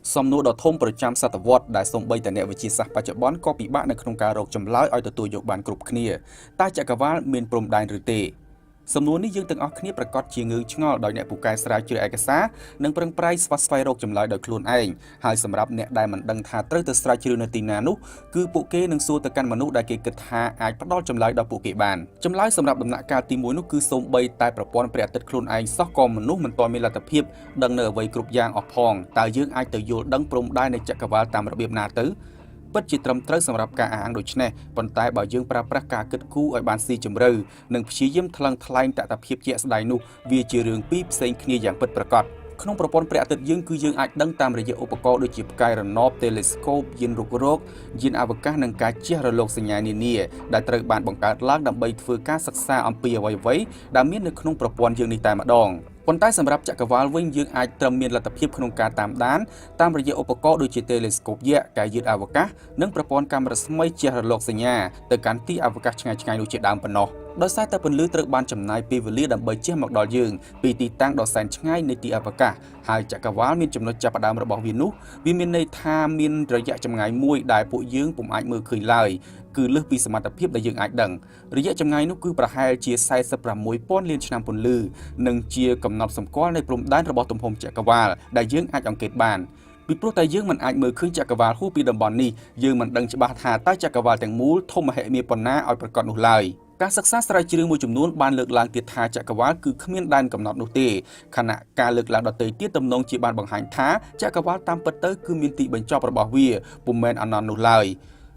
សំណួរដ៏ធំប្រចាំសតវត្សដែលសូម្បីតែអ្នកវិទ្យាសាស្ត្របច្ចុប្បន្នក៏ពិបាកនៅក្នុងការរកចម្លើយឲ្យទទួលយកបានគ្រប់គ្នាតើចក្រវាឡមានព្រំដែនឬទេសំណួរនេះយើងទាំងអស់គ្នាប្រកាសជាងឿងឆ្ងល់ដោយអ្នកពូកែស្រាវជ្រាវឯកសារនិងប្រឹងប្រែងស្វែងរកចម្លើយដោយខ្លួនឯងហើយសម្រាប់អ្នកដែលមិនដឹងថាត្រូវទៅស្រាវជ្រាវនៅទីណានោះគឺពួកគេនឹងសួរទៅកាន់មនុស្សដែលគេគិតថាអាចផ្ដល់ចម្លើយដល់ពួកគេបានចម្លើយសម្រាប់ដំណាក់កាលទី1នោះគឺសូម្បីតែប្រព័ន្ធព្រះអាទិត្យខ្លួនឯងសោះក៏មនុស្សមិនទាន់មានលទ្ធភាពដឹងនៅអ្វីគ្រប់យ៉ាងអស់ផងតើយើងអាចទៅយល់ដឹងព្រំដែននៃចក្រវាឡតាមរបៀបណាទៅពិតជាត្រឹមត្រូវសម្រាប់ការអាងដូចនេះប៉ុន្តែបើយើងប្រើប្រាស់ការគិតគូរឲ្យបានស៊ីជម្រៅនិងព្យាយាមថ្លឹងថ្លែងតថភាពជាក់ស្ដែងនោះវាជារឿងពីរផ្សេងគ្នាយ៉ាងពិតប្រាកដក្នុងប្រព័ន្ធព្រះអាទិត្យយើងគឺយើងអាចដឹងតាមរយៈឧបករណ៍ដូចជាផ្កាយរណប telescope យានរុករកយានអវកាសនិងការជះរលកសញ្ញានានាដែលត្រូវបានបង្កើតឡើងដើម្បីធ្វើការសិក្សាអំពីអ្វីៗដែលមាននៅក្នុងប្រព័ន្ធយើងនេះតែម្ដងប៉ុន្តែសម្រាប់ចក្រវាឡវិញយើងអាចត្រឹមមានលទ្ធភាពក្នុងការតាមដានតាមរយៈឧបករណ៍ដូចជា telescope យក្សការយឺតអវកាសនិងប្រព័ន្ធកាមេរ៉ាស្មីជះរលកសញ្ញាទៅកាន់ទីអវកាសឆ្ងាយៗនោះជាដើមប៉ុណ្ណោះដោយសារតែពន្លឺត្រូវបានចំណាយពេលវេលាដើម្បីជះមកដល់យើងពីទីតាំងដ៏សែនឆ្ងាយនៃទីអវកាសហើយចក្រវាឡមានចំណុចចាប់ផ្ដើមរបស់វានោះវាមានន័យថាមានរយៈចម្ងាយមួយដែលពួកយើងពុំអាចមើលឃើញឡើយគឺលើសពីសមត្ថភាពដែលយើងអាចដឹងរយៈចម្ងាយនោះគឺប្រហែលជា46,000 លានឆ្នាំពន្លឺនិងជាកំណត់សម្គាល់នៃព្រំដែនរបស់ទំហំចក្រវាឡដែលយើងអាចអង្កេតបានពីព្រោះតែយើងមិនអាចមើលឃើញចក្រវាឡហួសពីតំបន់នេះយើងមិនដឹងច្បាស់ថាតើចក្រវាឡទាំងមូលធំមហិមាប៉ុណ្ណាឲ្យប្រកបនោះឡើយការសិក្សាស្រាវជ្រាវមួយចំនួនបានលើកឡើងទៀតថាចក្រវាឡគឺគ្មានដែនកំណត់នោះទេខណៈការលើកឡើងដទៃទៀតទំនងជាបានបង្ហាញថាចក្រវាឡតាមពិតទៅគឺមានទីបញ្ចប់របស់វាពុំមែនអនន្តនោះឡើយ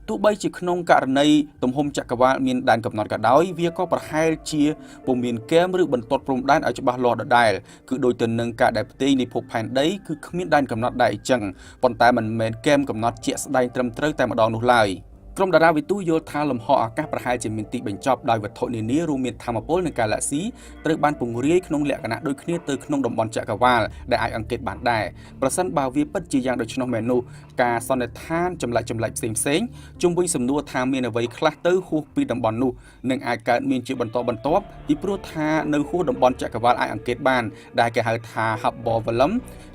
ទោះបីជាក្នុងករណីទំហំចក្រវាឡមានដែនកំណត់ក៏ដោយវាក៏ប្រហែលជាពុំមានគែមឬបន្ទាត់ព្រំដែនឲ្យច្បាស់លាស់ដដែលគឺដូចទៅនឹងការដែលផ្ទៃនៃភពផែនដីគឺគ្មានដែនកំណត់ដែរអញ្ចឹងប៉ុន្តែមិនមែនគែមកំណត់ជាក់ស្ដែងត្រឹមត្រូវតែម្ដងនោះឡើយក្រុមតារាវិទូយល់ថាលំហអាកាសប្រហែលជាមានទីបញ្ចប់ដោយវត្ថុនានារួមមានថាមពលនិងកាឡាក់ស៊ីត្រូវបានពង្រាយក្នុងលក្ខណៈដូចគ្នាទៅក្នុងតំបន់ចក្រវាឡដែលអាចអង្កេតបានដែរប្រសិនបើវាពិតជាយ៉ាងដូច្នោះមែននោះការសន្និដ្ឋានចម្លែកផ្សេងជុំវិញសំណួរថាមានអ្វីខ្លះទៅហួសពីតំបន់នោះនឹងអាចកើតមានជាបន្តបន្ទាប់ពីព្រោះថានៅហួសតំបន់ចក្រវាឡអាចអង្កេតបានដែលគេហៅថា Hubble Volume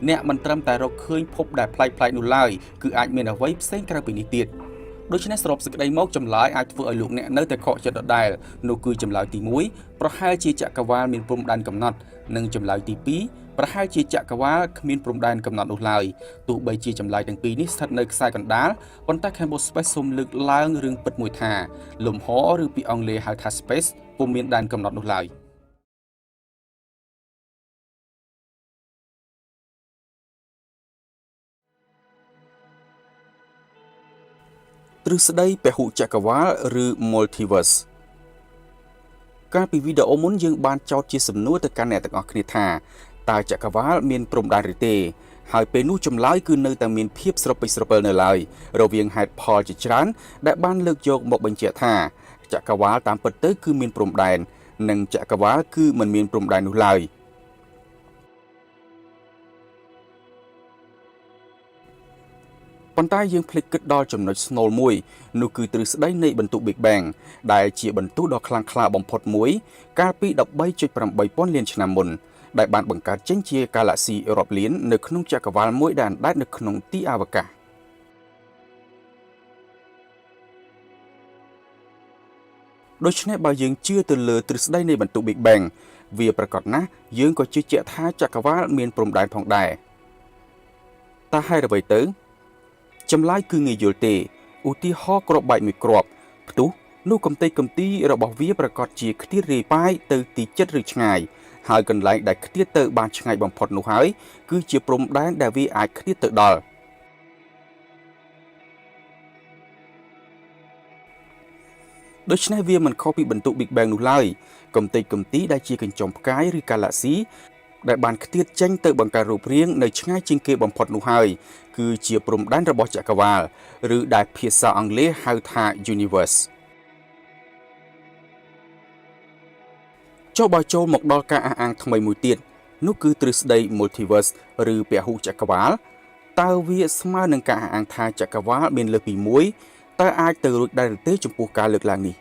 អ្នកមិនត្រឹមតែរកឃើញភពដែលប្លែកៗនោះឡើយគឺអាចមានអ្វីផ្សេងក្រៅពីនេះទៀតដូច្នេះសរុបសេចក្តីមកចម្លើយអាចធ្វើឲ្យលោកអ្នកនៅតែខកចិត្តដដែលនោះគឺចម្លើយទី1ប្រហែលជាចក្រវាឡមានព្រំដែនកំណត់និងចម្លើយទី2ប្រហែលជាចក្រវាឡគ្មានព្រំដែនកំណត់នោះឡើយទោះបីជាចម្លើយទាំងពីរនេះស្ថិតនៅខ្សែកណ្ដាលប៉ុន្តែ Campbell Space សូមលើកឡើងរឿងពិតមួយថាលំហឬពីអង់គ្លេសហៅថា space ពុំមានដែនកំណត់នោះឡើយទ្រឹស្ដីពហុចក្រវាឡឬ multiverse កាលពីវីដេអូមុនយើងបានចោទជាសំណួរទៅកាន់អ្នកទាំងអស់គ្នាថាតើចក្រវាឡមានព្រំដែនឬទេហើយពេលនោះចម្លើយគឺនៅតែមានភាពស្រពិចស្រពិលនៅឡើយរវាងហេតុផលជាច្រើនដែលបានលើកយកមកបញ្ជាក់ថាចក្រវាឡតាមពិតទៅគឺមានព្រំដែននិងចក្រវាឡគឺមិនមានព្រំដែននោះឡើយប៉ុន្តែយើងភ្លេចគិតដល់ចំណុចស្នូលមួយនោះគឺទ្រឹស្ដីនៃបន្ទុក Big Bang ដែលជាបន្ទុកដ៏ខ្លាំងក្លាបំផុតមួយកាលពី 13.8 លានឆ្នាំមុនដែលបានបង្កើតចេញជាកាឡាក់ស៊ីរាប់លាននៅក្នុងចក្រវាឡមួយដែលអណ្ដែតនៅក្នុងទីអវកាសដូច្នេះបើយើងជឿទៅលើទ្រឹស្ដីនៃបន្ទុក Big Bang វាប្រកបណាស់យើងក៏ជឿជាក់ថាចក្រវាឡមានព្រំដែនផងដែរតើហេតុអ្វីទៅចម្លើយគឺងាយយល់ទេឧទាហរណ៍គ្រាប់បែកមួយគ្រាប់ផ្ទុះនោះកំទេចកំទីរបស់វាប្រកាសជាខ្ទាតរាយប៉ាយទៅទីជិតឬឆ្ងាយហើយកន្លែងដែលខ្ទាតទៅបានឆ្ងាយបំផុតនោះហើយគឺជាព្រំដែនដែលវាអាចខ្ទាតទៅដល់ដូច្នេះវាមិនខុសពីបន្ទុក Big Bang នោះឡើយកំទេចកំទីដែលជាកញ្ចុំផ្កាយឬកាឡាក់ស៊ីដែលបានខ្ទាតចេញទៅបង្កើតរូបរាងនៅឆ្ងាយជាងគេបំផុតនោះហើយគឺជាព្រំដែនរបស់ចក្រវាឡឬដែលភាសាអង់គ្លេសហៅថា universe ចុះបើចូលមកដល់ការអះអាងថ្មីមួយទៀតនោះគឺទ្រឹស្ដី multiverse ឬពហុចក្រវាឡតើវាស្មើនឹងការអះអាងថាចក្រវាឡមានលើសពីមួយតើអាចទៅរួចដែរឬទេចំពោះការលើកឡើងនេះ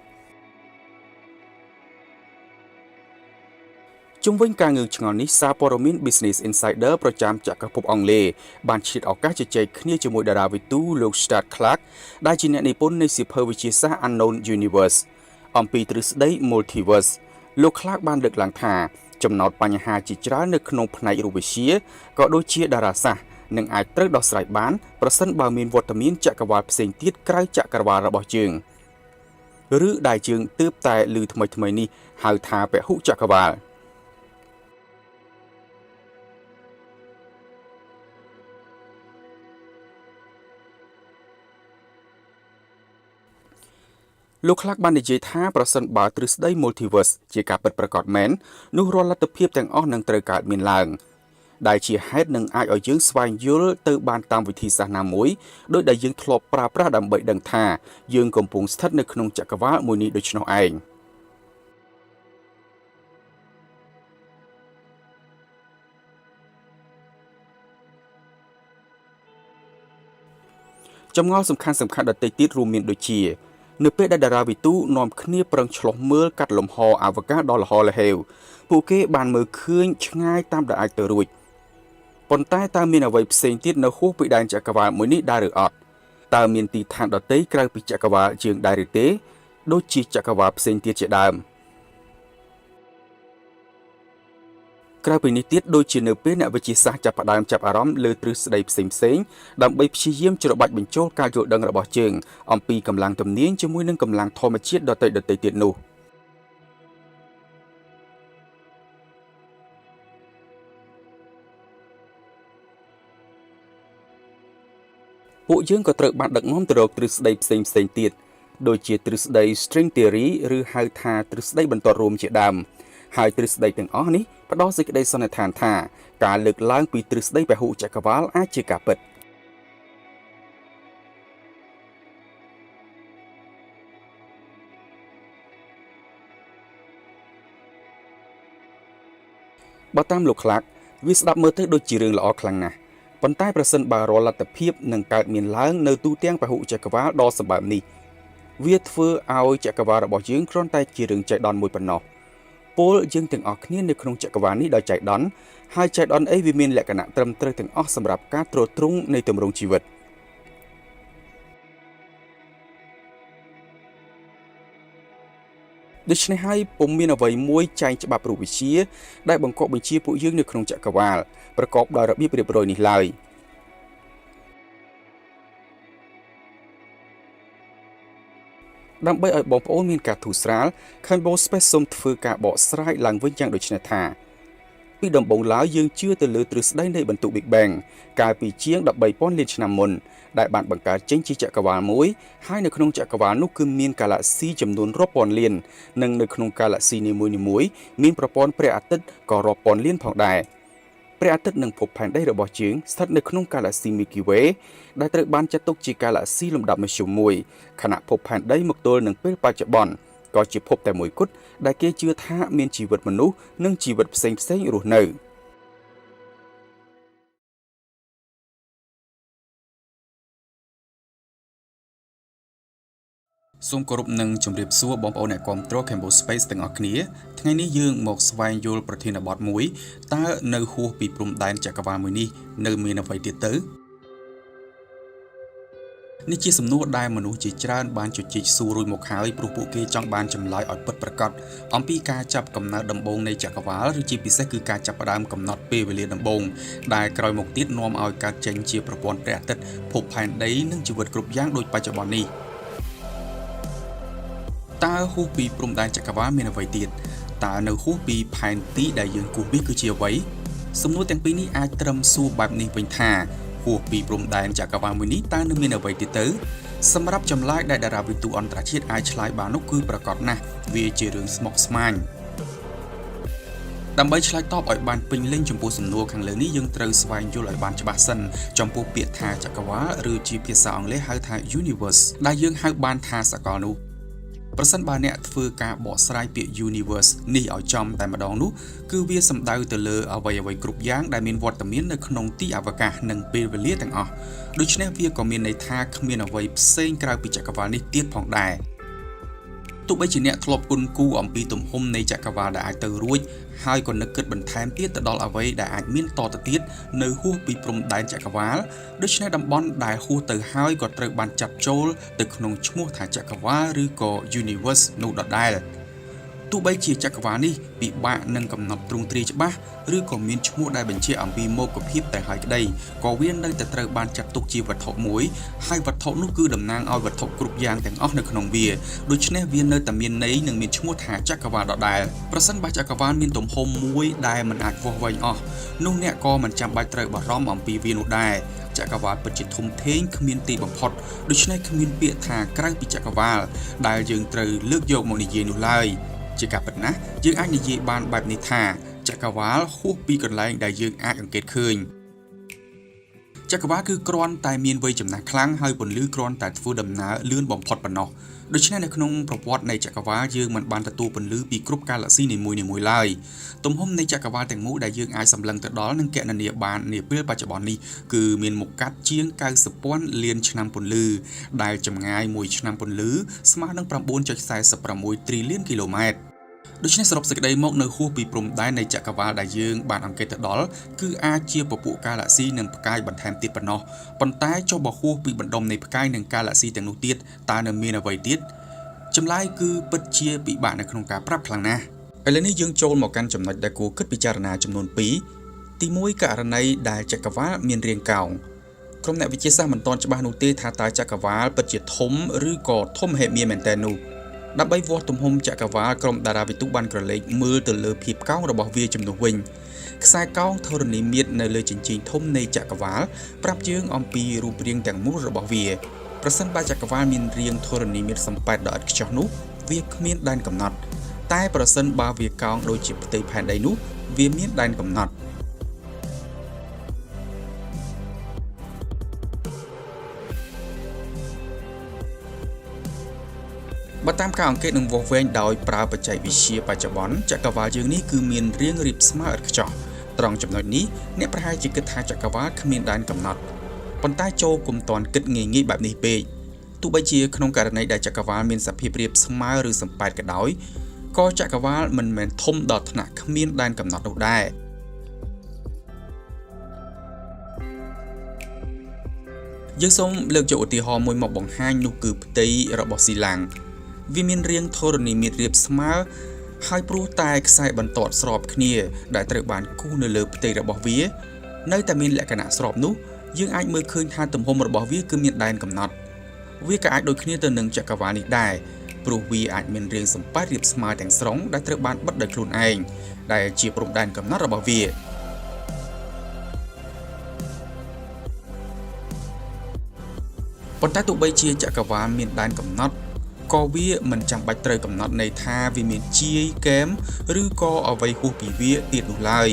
ជុំវិញការងឿងឆ្ងល់នេះសារព័ត៌មាន Business Insider ប្រចាំចក្រភពអង់គ្លេសបានឆ្លៀតឱកាសជជែកគ្នាជាមួយតារាវិទូលោក Stuart Clark ដែលជាអ្នកនិពន្ធនៃសៀវភៅវិទ្យាសាស្ត្រ Unknown Universe អំពីទ្រឹស្ដី Multiverse លោក Clark បានលើកឡើងថាចំណោទបញ្ហាជាច្រើននៅក្នុងផ្នែករូបវិទ្យាក៏ដូចជាតារាសាស្ត្រនឹងអាចត្រូវដោះស្រាយបានប្រសិនបើមានវត្តមានចក្រវាឡផ្សេងទៀតក្រៅចក្រវាឡរបស់យើងឬដែលយើងទើបតែឮថ្មីៗនេះហៅថាពហុចក្រវាឡលោក Clark បាននិយាយថាប្រសិនបើទ្រឹស្ដី Multiverse ជាការពិតប្រាកដមែននោះរាល់លទ្ធភាពទាំងអស់នឹងត្រូវកើតមានឡើងដែលជាហេតុនឹងអាចឲ្យយើងស្វែងយល់ទៅបានតាមវិធីសាស្ត្រណាមួយដោយដែលយើងធ្លាប់ប្រើប្រាស់ដើម្បីដឹងថាយើងកំពុងស្ថិតនៅក្នុងចក្រវាឡមួយនេះដូច្នោះឯងចម្ងល់សំខាន់ដទៃទៀតរួមមានដូចជានៅពេលដែលតារាវិទូនាំគ្នាប្រឹងឆ្លោះមើលកាត់លំហអវកាសដ៏ល្ហល្ហេវពួកគេបានមើលឃើញឆ្ងាយតាមដែលអាចទៅរួចប៉ុន្តែតើមានអ្វីផ្សេងទៀតនៅហួសពីដែនចក្រវាឡមួយនេះដែរឬអត់តើមានទីឋានដទៃក្រៅពីចក្រវាឡយើងដែរឬទេដូចជាចក្រវាឡផ្សេងទៀតជាដើមក្រៅពីនេះទៀតដូចជានៅពេលអ្នកវិទ្យាសាស្ត្រចាប់ផ្ដើមចាប់អារម្មណ៍លើទ្រឹស្ដីផ្សេងៗដើម្បីព្យាយាមច្របាច់បញ្ចូលការយល់ដឹងរបស់យើងអំពីកម្លាំងទំនាញជាមួយនឹងកម្លាំងធម្មជាតិដទៃទៀតនោះពួកយើងក៏ត្រូវបានដឹកនាំទៅរកទ្រឹស្ដីផ្សេងទៀតដូចជាទ្រឹស្ដី string theory ឬហៅថាទ្រឹស្ដីបន្ទាត់រួមជាដើមហើយទ្រឹស្ដីទាំងអស់នេះផ្ដល់សេចក្តីសន្និដ្ឋានថាការលើកឡើងពីទ្រឹស្ដីពហុចក្រវាឡអាចជាការពិតបើតាមលោក Clark វាស្ដាប់មើលទៅដូចជារឿងល្អខ្លាំងណាស់ប៉ុន្តែប្រសិនបើរាល់លទ្ធភាពនឹងកើតមានឡើងនៅទូទាំងពហុចក្រវាឡដ៏សម្បើមនេះវាធ្វើឲ្យចក្រវាឡរបស់យើងគ្រាន់តែជារឿងចៃដន្យមួយប៉ុណ្ណោះពលយើងទាំងអស់គ្នានៅក្នុងចក្រវាឡនេះដោយចៃដន្យហើយចៃដន្យអីវាមានលក្ខណៈត្រឹមត្រូវទាំងអស់សម្រាប់ការទ្រទ្រង់នៃទម្រង់ជីវិតដូច្នេះហើយពុំមានអ្វីមួយចែងច្បាប់រូបវិទ្យាដែលបង្កប់បញ្ជាពួកយើងនៅក្នុងចក្រវាឡប្រកបដោយរបៀបរៀបរយនេះឡើយដើម្បីឲ្យបងប្អូនមានការធូរស្រាល Campbell Space សូមធ្វើការបកស្រាយឡើងវិញយ៉ាងដូចនេះថាពីដំបូងឡើយយើងជឿទៅលើទ្រឹស្ដីនៃបន្ទុក Big Bang កាលពីជាង 13,000 លានឆ្នាំមុនដែលបានបង្កើតចេញជាចក្រវាឡមួយហើយនៅក្នុងចក្រវាឡនោះគឺមានកាឡាក់ស៊ីចំនួនរាប់ពាន់លាននិងនៅក្នុងកាឡាក់ស៊ីនីមួយៗមានប្រព័ន្ធព្រះអាទិត្យក៏រាប់ពាន់លានផងដែរព្រះអាទិត្យនិងភពផែនដីរបស់យើងស្ថិតនៅក្នុងកាឡាក់ស៊ី Milky Way ដែលត្រូវបានចាត់ទុកជាកាឡាក់ស៊ីលំដាប់មធ្យមមួយខណៈភពផែនដីមកទល់នឹងពេលបច្ចុប្បន្នក៏ជាភពតែមួយគត់ដែលគេជឿថាមានជីវិតមនុស្សនិងជីវិតផ្សេងៗរស់នៅសូមគោរពនិងជម្រាបសួរបងប្អូនអ្នកគាំទ្រ Campbell Space ទាំងអស់គ្នាថ្ងៃនេះយើងមកស្វែងយល់ប្រធានបទមួយតើនៅហួសពីព្រំដែនចក្រវាឡមួយនេះនៅមានអ្វីទៀតទៅនេះជាសំណួរដែលមនុស្សជាច្រើនបានជជែកសួររួចមកហើយព្រោះពួកគេចង់បានចម្លើយឲ្យពិតប្រាកដអំពីការចាប់កំណើតដំបូងនៃចក្រវាឡឬជាពិសេសគឺការចាប់ផ្ដើមកំណត់ពេលវេលាដំបូងដែលក្រោយមកទៀតនាំឲ្យកើតចេញជាប្រព័ន្ធព្រះអាទិត្យភពផែនដីនិងជីវិតគ្រប់យ៉ាងដូចបច្ចុប្បន្ននេះតើហួសពីព្រំដែនចក្រវាឡមានអ្វីទៀតតើនៅហួសពីផែនទីដែលយើងគូសវាគឺជាអ្វីសំណួរទាំងពីរនេះអាចត្រឹមសួរបែបនេះវិញថាហួសពីព្រំដែនចក្រវាឡមួយនេះតើនៅមានអ្វីទៀតទៅសម្រាប់ចម្លើយដែលតារាវិទូអន្តរជាតិអាចឆ្លើយបាននោះគឺប្រកបណាស់វាជារឿងស្មុគស្មាញដើម្បីឆ្លើយតបឲ្យបានពេញលេញចំពោះសំណួរខាងលើនេះយើងត្រូវស្វែងយល់ឲ្យបានច្បាស់សិនចំពោះពាក្យថាចក្រវាឡឬជាភាសាអង់គ្លេសហៅថា universe ដែលយើងហៅបានថាសកលនោះប្រសិនបើអ្នកធ្វើការបកស្រាយពាក្យ universe នេះឲ្យចំតែម្ដងនោះគឺវាសំដៅទៅលើអ្វីៗគ្រប់យ៉ាងដែលមានវត្តមាននៅក្នុងទីអវកាសនិងពេលវេលាទាំងអស់ដូច្នេះវាក៏មានន័យថាគ្មានអ្វីផ្សេងក្រៅពីចក្រវាឡនេះទៀតផងដែរ ទោះបីជាអ្នកធ្លាប់គុណគូអំពីទំហំនៃចក្រវាឡដែលអាចទៅរួចហើយក៏នឹកគិតបន្ថែមទៀតទៅដល់អ្វីដែលអាចមានតទៅទៀតនៅហួសពីព្រំដែនចក្រវាឡដូច្នេះតំបន់ដែលហួសទៅហើយក៏ត្រូវបានចាត់ចូលទៅក្នុងឈ្មោះថាចក្រវាឡឬក៏ Universe នោះដដែលទោះបីជាចក្រវាឡនេះពិបាកនឹងកំណត់ទ្រង់ទ្រាយច្បាស់ឬក៏មានឈ្មោះដែលបញ្ជាក់អំពីមុខភាពតែហើយក្តីក៏វានៅតែត្រូវបានចាត់ទុកជាវត្ថុមួយហើយវត្ថុនោះគឺតំណាងឲ្យវត្ថុគ្រប់យ៉ាងទាំងអស់នៅក្នុងវាដូច្នេះវានៅតែមានន័យនិងមានឈ្មោះថាចក្រវាឡដដែលប្រសិនបើចក្រវាឡមានទំហំមួយដែលមិនអាចវាស់វែងអស់នោះអ្នកក៏មិនចាំបាច់ត្រូវបារម្ភអំពីវានោះដែរចក្រវាឡពិតជាធំធេងគ្មានទីបំផុតដូច្នេះគ្មានពាក្យថាក្រៅពីចក្រវាឡដែលយើងត្រូវលើកយកមកនិយាយនោះឡើយជាការពិតណាស់យើងអាចនិយាយបានបែបនេះថាចក្រវាឡហួសពីកន្លែងដែលយើងអាចអង្កេតឃើញចក្រវាឡគឺគ្រាន់តែមានវ័យចំណាស់ខ្លាំងហើយពន្លឺគ្រាន់តែធ្វើដំណើរលឿនបំផុតប៉ុណ្ណោះដូច្នេះនៅក្នុងប្រវត្តិនៃចក្រវាឡយើងមិនបានទទួលពន្លឺពីគ្រប់កាឡែស៊ីនីមួយៗឡើយទំហំនៃចក្រវាឡទាំងមូលដែលយើងអាចសម្លឹងទៅដល់និងគណនាបាននាពេលបច្ចុប្បន្ននេះគឺមានមុខកាត់ជាង 90,000 លានឆ្នាំពន្លឺដែលចម្ងាយ1ឆ្នាំពន្លឺស្មើនឹង 9.46 trillion គីឡូម៉ែត្រដូច្នេះសរុបសេចក្តីមកនៅហួសពីព្រំដែននៃចក្រវាឡដែលយើងបានអង្កេតទៅដល់គឺអាចជាពពួកកាឡែស៊ីនិងផ្កាយបន្ថែមទៀតប៉ុណ្ណោះប៉ុន្តែចុះបើហួសពីបណ្ដុំនៃផ្កាយនិងកាឡែស៊ីទាំងនោះទៀតតើនៅមានអ្វីទៀតចម្លើយគឺពិតជាពិបាកនៅក្នុងការប្រាប់ខ្លាំងណាស់ឥឡូវនេះយើងចូលមកកាន់ចំណុចដែលគួរគិតពិចារណាចំនួន2ទី1ករណីដែលចក្រវាឡមានរាងកោងក្រុមអ្នកវិទ្យាសាស្ត្រមិនទាន់ច្បាស់នោះទេថាតើចក្រវាឡពិតជាធំឬក៏ធំហេតុមានមែនតើនោះដើម្បីវាស់ទំហំចក្រវាឡក្រុមតារាវិទូបានក្រឡេកមើលទៅលើភាពកោងរបស់វាជំនួសវិញខ្សែកោងធរណីមាត្រនៅលើជញ្ជីងធំនៃចក្រវាឡប្រាប់យើងអំពីរូបរាងទាំងមូលរបស់វាប្រសិនបើចក្រវាឡមានរាងធរណីមាត្រសំប៉ែតដ៏ឥតខ្ចោះនោះវាគ្មានដែនកំណត់តែប្រសិនបើវាកោងដូចជាផ្ទៃផែនដីនោះវាមានដែនកំណត់បើតាមការអង្កេតនិងវាស់វែងដោយប្រើបច្ចេកវិទ្យាបច្ចុប្បន្នចក្រវាឡយើងនេះគឺមានរាងរាបស្មើឥតខ្ចោះត្រង់ចំណុចនេះអ្នកប្រហែលជាគិតថាចក្រវាឡគ្មានដែនកំណត់ប៉ុន្តែចូលគុំតាន់គិតងាយៗបែបនេះពេកទោះបីជាក្នុងករណីដែលចក្រវាឡមានសភាពរាបស្មើឬសំប៉ែតក៏ដោយក៏ចក្រវាឡមិនមែនធំដល់ថ្នាក់គ្មានដែនកំណត់នោះដែរយើងសូមលើកយកឧទាហរណ៍មួយមកបង្ហាញនោះគឺផ្ទៃរបស់ស៊ីឡាំងវាមានរាងធរណីមាត្ររាបស្មើហើយព្រោះតែខ្សែបន្ទាត់ស្របគ្នាដែលត្រូវបានគូសនៅលើផ្ទៃរបស់វានៅតែមានលក្ខណៈស្របនោះយើងអាចមើលឃើញថាទំហំរបស់វាគឺមានដែនកំណត់វាក៏អាចដូចគ្នាទៅនឹងចក្រវាឡនេះដែរព្រោះវាអាចមានរាងសំប៉ែតរាបស្មើទាំងស្រុងដែលត្រូវបានបិទដោយខ្លួនឯងដែលជាព្រំដែនកំណត់របស់វាប៉ុន្តែទោះបីជាចក្រវាឡមានដែនកំណត់ក៏វាមិនចាំបាច់ត្រូវកំណត់ន័យថាវាមានជាយកែមឬក៏អ្វីហួសពីវាទៀតនោះឡើយ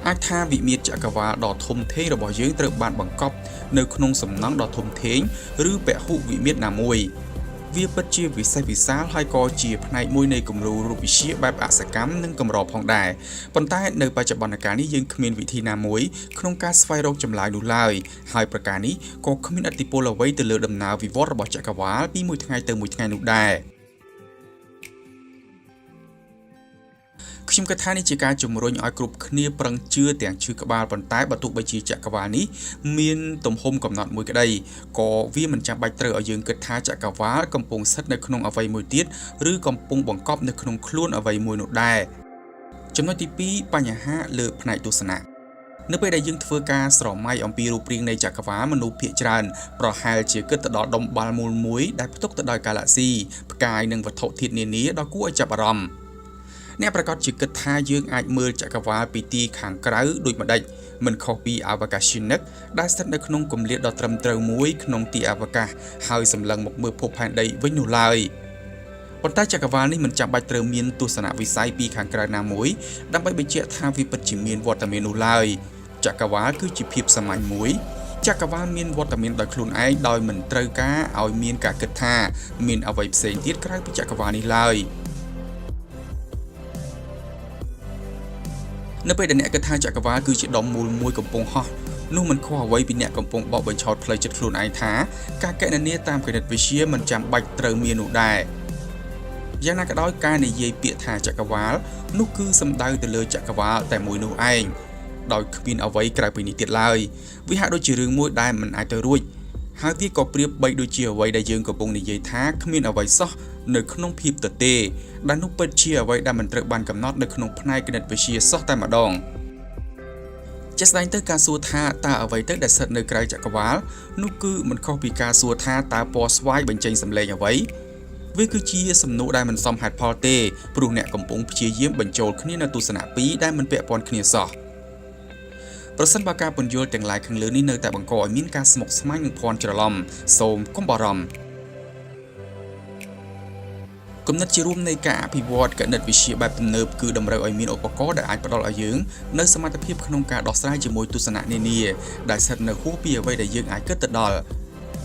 អាចថាវិមាត្រចក្រវាឡដ៏ធំធេងរបស់យើងត្រូវបានបង្កប់នៅក្នុងសំណង់ដ៏ធំធេងឬពហុវិមាត្រណាមួយវាពិតជាវិសេសវិសាលហើយក៏ជាផ្នែកមួយនៃគំរូរូបវិទ្យាបែបអសកម្មនិងកម្រផងដែរប៉ុន្តែនៅបច្ចុប្បន្នកាលនេះយើងគ្មានវិធីណាមួយក្នុងការស្វែងរកចម្លើយនោះឡើយហើយប្រការនេះក៏គ្មានឥទ្ធិពលអ្វីទៅលើដំណើរវិវត្តរបស់ចក្រវាឡពីមួយថ្ងៃទៅមួយថ្ងៃនោះដែរខ្ញុំគិតថានេះជាការជំរុញឲ្យគ្រប់គ្នាប្រឹងជឿទាំងឈឺក្បាលប៉ុន្តែបើទោះបីជាចក្រវាឡនេះមានទំហំកំណត់មួយក្តីក៏វាមិនចាំបាច់ត្រូវឲ្យយើងគិតថាចក្រវាឡកំពុងស្ថិតនៅក្នុងអ្វីមួយទៀតឬកំពុងបង្កប់នៅក្នុងខ្លួនអ្វីមួយនោះដែរចំណុចទី2បញ្ហាលើផ្នែកទស្សនៈនៅពេលដែលយើងធ្វើការស្រមៃអំពីរូបរាងនៃចក្រវាឡមនុស្សភាគច្រើនប្រហែលជាគិតទៅដល់ដុំបាល់មូលមួយដែលផ្ទុកទៅដោយកាឡែស៊ីផ្កាយនិងវត្ថុធាតុនានាដ៏គួរឲ្យចាប់អារម្មណ៍អ្នកប្រកាសជាគិតថាយើងអាចមើលចក្រវាឡពីទីខាងក្រៅដូចម្ដេចមិនខុសពីអវកាសយានិកដែលស្ថិតនៅក្នុងគម្លាតដ៏ត្រឹមត្រូវមួយក្នុងទីអវកាសហើយសម្លឹងមកមើលភពផែនដីវិញនោះឡើយប៉ុន្តែចក្រវាឡនេះមិនចាំបាច់ត្រូវមានទស្សនវិស័យពីខាងក្រៅណាមួយដើម្បីបញ្ជាក់ថាវាពិតជាមានវត្តមាននោះឡើយចក្រវាឡគឺជាភាពសាមញ្ញមួយចក្រវាឡមានវត្តមានដោយខ្លួនឯងដោយមិនត្រូវការឲ្យមានការគិតថាមានអ្វីផ្សេងទៀតក្រៅពីចក្រវាឡនេះឡើយនៅពេលដែលអ្នកគិតថាចក្រវាឡគឺជាដុំមូលមួយកំពុងហោះនោះមិនខុសអ្វីពីអ្នកកំពុងបោកបញ្ឆោតផ្លូវចិត្តខ្លួនឯងថាការកណនាតាមគណិតវិទ្យាមិនចាំបាច់ត្រូវមាននោះដែរ យ៉ាងណាក៏ដោយការនិយាយពាក្យថាចក្រវាលនោះគឺសំដៅទៅលើចក្រវាលតែមួយនោះឯងដោយគ្មានអ្វីក្រៅពីនេះទៀតឡើយវាហាក់ដូចជារឿងមួយដែលមិនអាចទៅរួចហើយវាក៏ប្រៀបបីដូចជាអ្វីដែលយើងកំពុងនិយាយថាគ្មានអ្វីសោះនៅក្នុងភាពទទេដែលនោះពិតជាអ្វីដែលមិនត្រូវបានកំណត់នៅក្នុងផ្នែកគណិតវិទ្យាសោះតែម្ដងជាក់ស្ដែងទៅការសួរថាតើអ្វីទៅដែលស្ថិតនៅក្រៅចក្រវាលនោះគឺមិនខុសពីការសួរថាតើពណ៌ស្វាយបញ្ចេញសម្លេងអ្វីវាគឺជាសំណួរដែលមិនសមហេតុផលទេព្រោះអ្នកកំពុងព្យាយាមបញ្ចូលគ្នានៅទស្សនៈពីរដែលមិនពាក់ព័ន្ធគ្នាសោះប្រសិនបើការពន្យល់ទាំងឡាយខាងលើនេះនៅតែបង្កឲ្យមានការស្មុគស្មាញនិងភ័ន្តច្រឡំសូមកុំបារម្ភគំនិតជារួមនៃការអភិវឌ្ឍគណិតវិទ្យាបែបទំនើបគឺតម្រូវឲ្យមានឧបករណ៍ដែលអាចផ្ដល់ឲ្យយើងនូវសមត្ថភាពក្នុងការដោះស្រាយជាមួយទស្សនៈនានាដែលស្ថិតនៅហួសពីអ្វីដែលយើងអាចគិតទៅដល់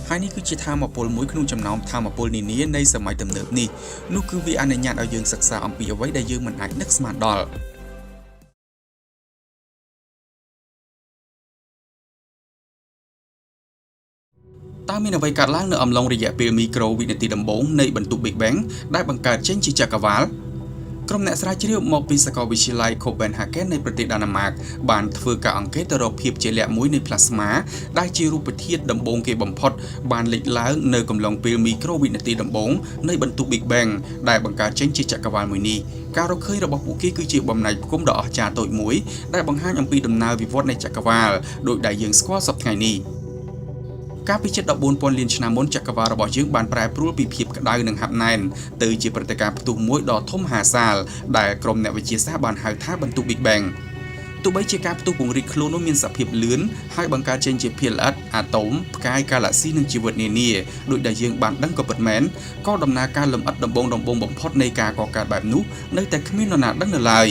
ហើយនេះគឺជាថាមពលមួយក្នុងចំណោមថាមពលនានានៃសម័យទំនើបនេះនោះគឺវាអនុញ្ញាតឲ្យយើងសិក្សាអំពីអ្វីដែលយើងមិនអាចនឹកស្មានដល់តើមានអ្វីកើតឡើងនៅអំឡុងរយៈពេលមីក្រូវិនាទីដំបូងនៃបន្ទុក Big Bang ដែលបង្កើតចេញជាចក្រវាលក្រុមអ្នកស្រាវជ្រាវមកពីសាកលវិទ្យាល័យ Copenhagen នៃប្រទេសដាណឺម៉ាកបានធ្វើការអង្កេតទៅរកភាពជាក់លាក់មួយនៃ Plasma ដែលជារូបធាតុដំបូងគេបំផុតបានលេចឡើងនៅកំឡុងពេលមីក្រូវិនាទីដំបូងនៃបន្ទុក Big Bang ដែលបង្កើតចេញជាចក្រវាលមួយនេះការរកឃើញរបស់ពួកគេគឺជាបំណែកផ្គុំដ៏អស្ចារ្យតូចមួយដែលបង្ហាញអំពីដំណើរវិវត្តនៃចក្រវាលដោយដែលយើងស្គាល់សពថ្ងៃនេះកាលពីជិត 14,000 លានឆ្នាំមុនចក្រវាលរបស់យើងបានប្រែប្រួលពីភាពក្តៅនិងហាប់ណែនទៅជាព្រឹត្តិការណ៍ផ្ទុះមួយដ៏ធំមហាសាលដែលក្រុមអ្នកវិទ្យាសាស្ត្របានហៅថាបន្ទុក Big Bang ទោះបីជាការផ្ទុះពង្រីកខ្លួននោះមានសភាពលឿនហើយបង្កើតចេញជាភាគល្អិតអាតូមផ្កាយកាឡាក់ស៊ីនិងជីវិតនានាដោយដែលយើងបានដឹងក៏ពិតមែនក៏ដំណើរការលម្អិតដំបូងបំផុតនៃការកកើតបែបនោះនៅតែគ្មាននរណាដឹងនៅឡើយ